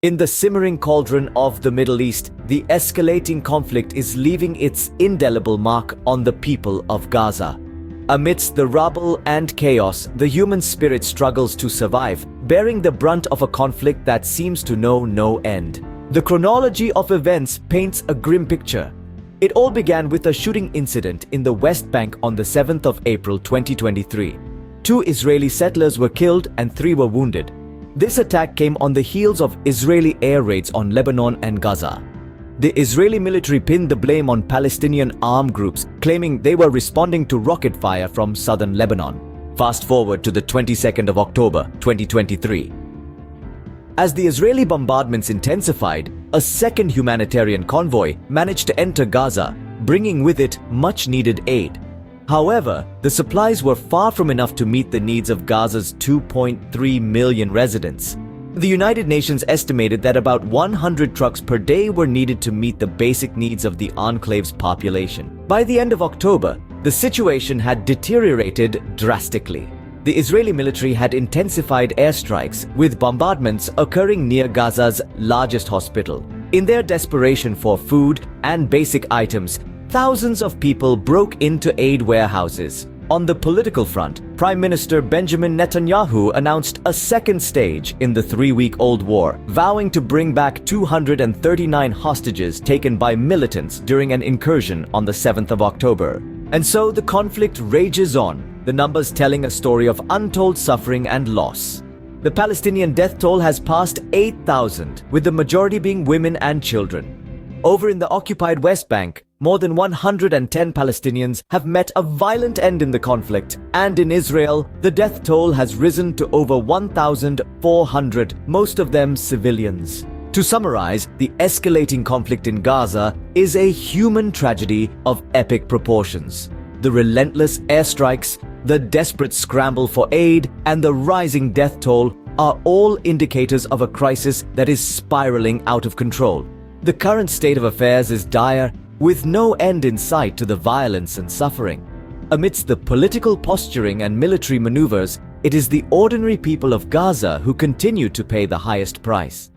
In the simmering cauldron of the Middle East, the escalating conflict is leaving its indelible mark on the people of Gaza. Amidst the rubble and chaos, the human spirit struggles to survive, bearing the brunt of a conflict that seems to know no end. The chronology of events paints a grim picture. It all began with a shooting incident in the West Bank on the 7th of April 2023. 2 Israeli settlers were killed and 3 were wounded. This attack came on the heels of Israeli air raids on Lebanon and Gaza. The Israeli military pinned the blame on Palestinian armed groups, claiming they were responding to rocket fire from southern Lebanon. Fast forward to the 22nd of October 2023. As the Israeli bombardments intensified, a second humanitarian convoy managed to enter Gaza, bringing with it much-needed aid. However, the supplies were far from enough to meet the needs of Gaza's 2.3 million residents. The United Nations estimated that about 100 trucks per day were needed to meet the basic needs of the enclave's population. By the end of October, the situation had deteriorated drastically. The Israeli military had intensified airstrikes, with bombardments occurring near Gaza's largest hospital. In their desperation for food and basic items, thousands of people broke into aid warehouses. On the political front, Prime Minister Benjamin Netanyahu announced a second stage in the 3-week-old war, vowing to bring back 239 hostages taken by militants during an incursion on the 7th of October. And so the conflict rages on, the numbers telling a story of untold suffering and loss. The Palestinian death toll has passed 8,000, with the majority being women and children. Over in the occupied West Bank, more than 110 Palestinians have met a violent end in the conflict, and in Israel, the death toll has risen to over 1,400, most of them civilians. To summarize, the escalating conflict in Gaza is a human tragedy of epic proportions. The relentless airstrikes, the desperate scramble for aid, and the rising death toll are all indicators of a crisis that is spiraling out of control. The current state of affairs is dire, with no end in sight to the violence and suffering. Amidst the political posturing and military maneuvers, it is the ordinary people of Gaza who continue to pay the highest price.